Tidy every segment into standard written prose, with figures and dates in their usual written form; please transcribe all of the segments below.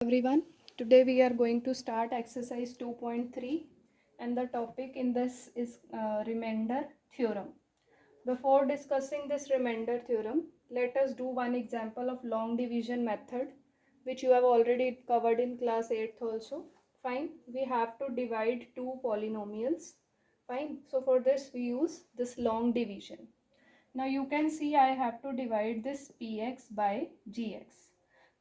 Everyone, today we are going to start exercise 2.3 and the topic in this is remainder theorem. Before discussing this remainder theorem, let us do one example of long division method which you have already covered in class 8th also. Fine, we have to divide two polynomials. Fine, so for this we use this long division. Now you can see I have to divide this px by gx.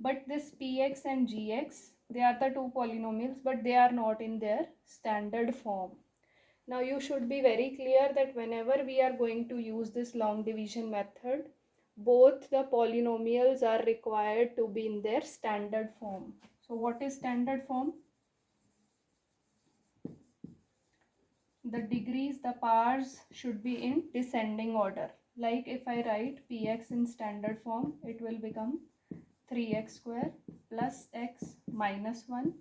But this px and gx, they are the two polynomials, but they are not in their standard form. Now you should be very clear that whenever we are going to use this long division method, both the polynomials are required to be in their standard form. So what is standard form? The degrees, the powers should be in descending order. Like if I write px in standard form, it will become 3x square plus x minus 1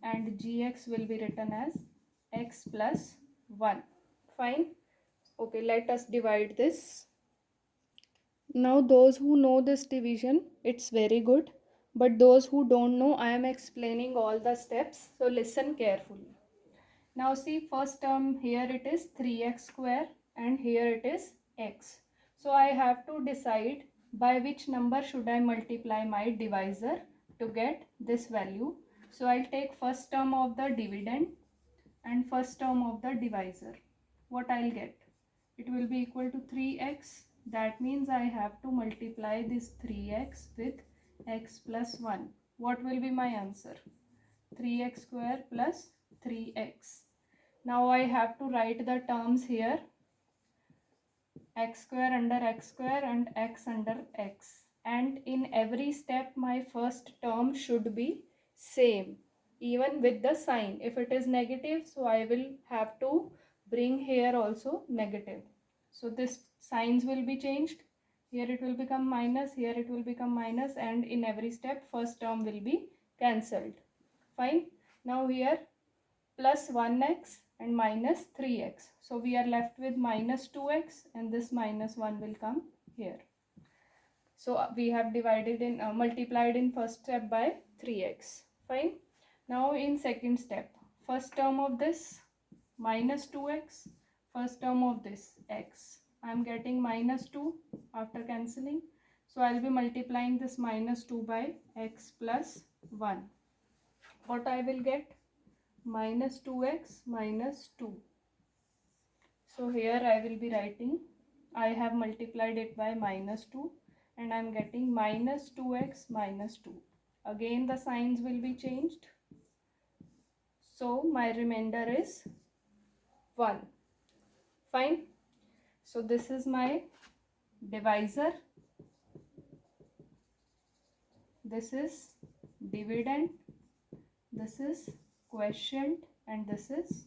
and gx will be written as x plus 1. Fine. Okay, let us divide this. Now those who know this division, it's very good. But those who don't know, I am explaining all the steps. So listen carefully. Now see, first term here it is 3x square and here it is x. So I have to decide by which number should I multiply my divisor to get this value. So I'll take first term of the dividend and first term of the divisor. What I'll get? It will be equal to 3x. That means I have to multiply this 3x with x plus 1. What will be my answer? 3x square plus 3x. Now I have to write the terms here, x square under x square and x under x. And in every step my first term should be same, even with the sign. If it is negative, so I will have to bring here also negative. So this signs will be changed. Here it will become minus, here it will become minus, and in every step first term will be cancelled. Fine. Now here plus 1x and minus 3x. So we are left with minus 2x and this minus 1 will come here. So we have divided in multiplied in first step by 3x. Fine. Now in second step, first term of this minus 2x, first term of this x. I am getting minus 2 after cancelling. So I will be multiplying this minus 2 by x plus 1. What I will get? Minus 2x minus 2. So here I will be writing, I have multiplied it by minus 2 and I am getting minus 2x minus 2. Again the signs will be changed. So my remainder is 1. Fine. So this is my divisor. This is dividend. This is quotient and this is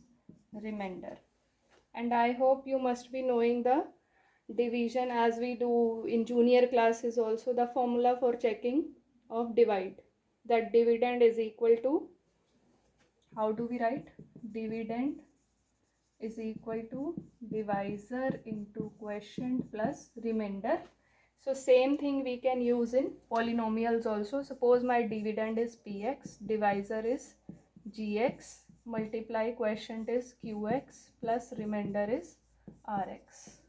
remainder. And I hope you must be knowing the division as we do in junior classes also, the formula for checking of divide. That dividend is equal to, how do we write? Dividend is equal to divisor into quotient plus remainder. So same thing we can use in polynomials also. Suppose my dividend is px, divisor is gx, multiply quotient is qx plus remainder is rx.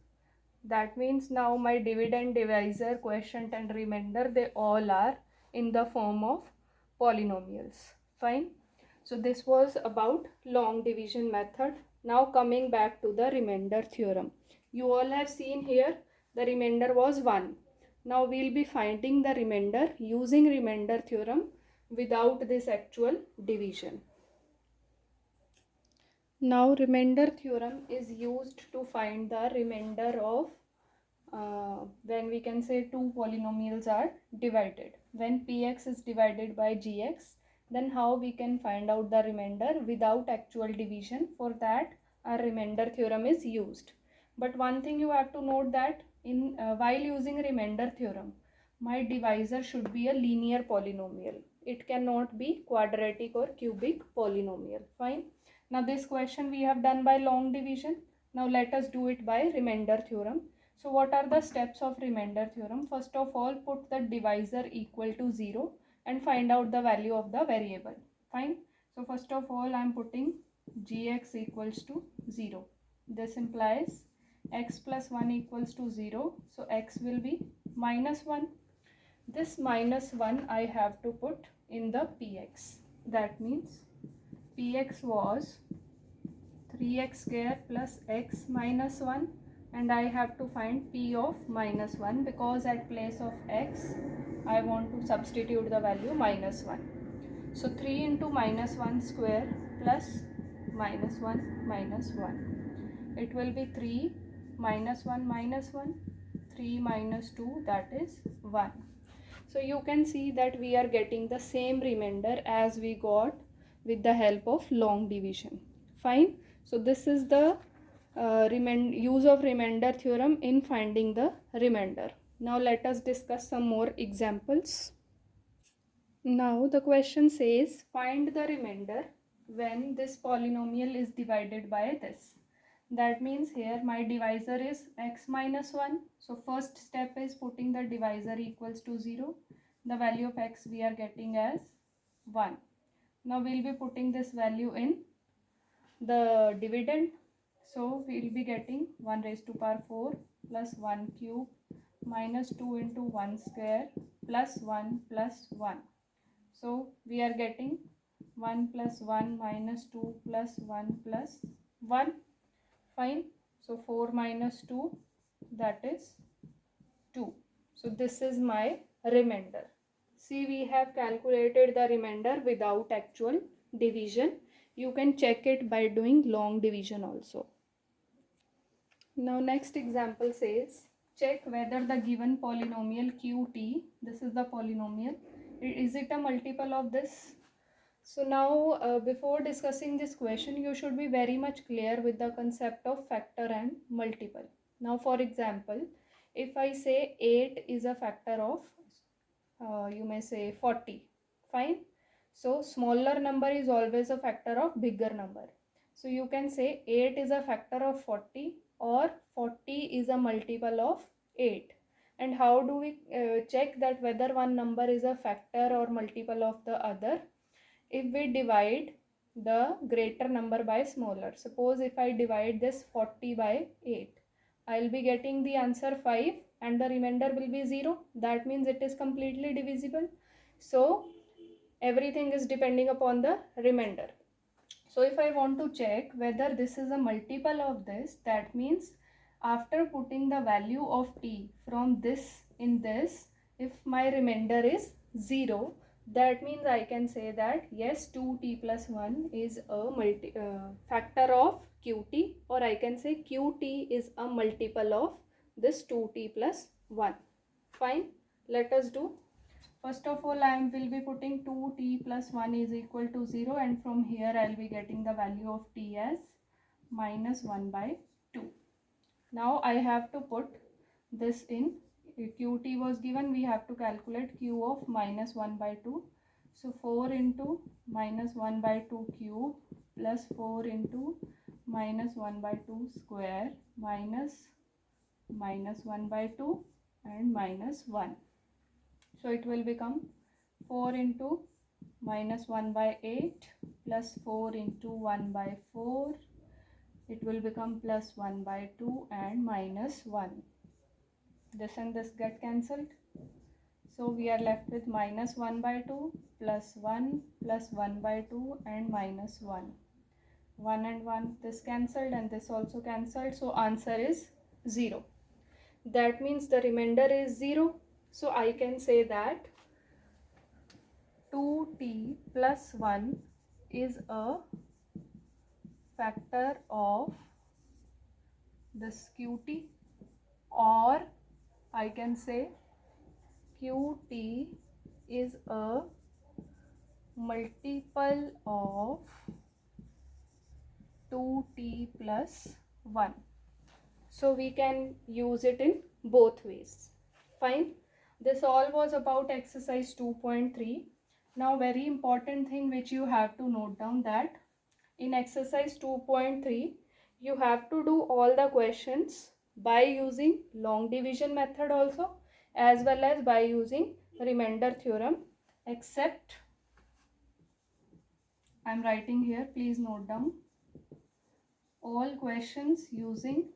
That means now my dividend, divisor, quotient and remainder, they all are in the form of polynomials. Fine. So this was about long division method. Now coming back to the remainder theorem. You all have seen here the remainder was 1. Now we'll be finding the remainder using remainder theorem without this actual division. Now remainder theorem is used to find the remainder of when we can say two polynomials are divided. When px is divided by gx, then how we can find out the remainder without actual division? For that a remainder theorem is used. But one thing you have to note that in while using remainder theorem, my divisor should be a linear polynomial. It cannot be quadratic or cubic polynomial. Fine. Now this question we have done by long division. Now let us do it by remainder theorem. So what are the steps of remainder theorem? First of all, put the divisor equal to 0 and find out the value of the variable. Fine. So first of all I am putting gx equals to 0. This implies x plus 1 equals to 0. So x will be minus 1. This minus 1 I have to put in the px. That means px was 3x square plus x minus 1, and I have to find p of minus 1 because at place of x I want to substitute the value minus 1. So 3 into minus 1 square plus minus 1 minus 1. It will be 3 minus 1 minus 1, 3 minus 2, that is 1. So you can see that we are getting the same remainder as we got with the help of long division. Fine. So this is the use of remainder theorem in finding the remainder. Now let us discuss some more examples. Now the question says find the remainder when this polynomial is divided by this. That means here my divisor is x minus 1. So first step is putting the divisor equals to 0. The value of x we are getting as 1. Now we will be putting this value in the dividend. So we will be getting 1 raised to power 4 plus 1 cube minus 2 into 1 square plus 1 plus 1. So we are getting 1 plus 1 minus 2 plus 1 plus 1. Fine. So 4 minus 2, that is 2. So this is my remainder. See, we have calculated the remainder without actual division. You can check it by doing long division also. Now next example says check whether the given polynomial qt, this is the polynomial, is it a multiple of this? So now before discussing this question, you should be very much clear with the concept of factor and multiple. Now for example, if I say 8 is a factor of you may say 40. Fine. So smaller number is always a factor of bigger number. So you can say 8 is a factor of 40 or 40 is a multiple of 8. And how do we check that whether one number is a factor or multiple of the other? If we divide the greater number by smaller. Suppose if I divide this 40 by 8, I will be getting the answer 5 and the remainder will be 0. That means it is completely divisible. So everything is depending upon the remainder. So if I want to check whether this is a multiple of this, that means after putting the value of t from this in this, if my remainder is 0, that means I can say that yes, 2t plus 1 is a factor of qt, or I can say qt is a multiple of this 2t plus 1. Fine. Let us do. First of all, I will be putting 2t plus 1 is equal to 0, and from here I will be getting the value of t as minus 1 by 2. Now I have to put this in. Qt was given, we have to calculate q of minus 1 by 2. So 4 into minus 1 by 2 cube plus 4 into minus 1 by 2 square minus 1 by 2 and minus 1. So it will become 4 into minus 1 by 8 plus 4 into 1 by 4. It will become plus 1 by 2 and minus 1. This and this get cancelled. So we are left with minus 1 by 2 plus 1 plus 1 by 2 and minus 1. 1 and 1, this cancelled and this also cancelled. So answer is 0. That means the remainder is 0. So I can say that 2t plus 1 is a factor of this qt, or I can say qt is a multiple of 2t plus 1. So we can use it in both ways. Fine. This all was about exercise 2.3. Now very important thing which you have to note down, that in exercise 2.3 you have to do all the questions by using long division method also, as well as by using remainder theorem, except, I'm writing here, please note down, all questions using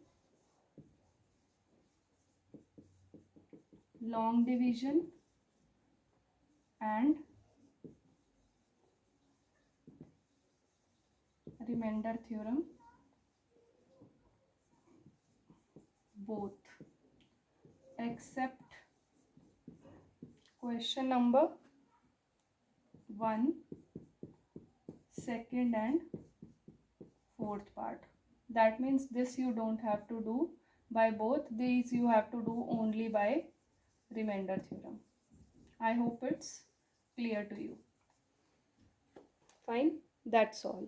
long division and remainder theorem both, except question number 1, second and fourth part. That means this you don't have to do by both, these you have to do only by remainder theorem. I hope it's clear to you. Fine, that's all.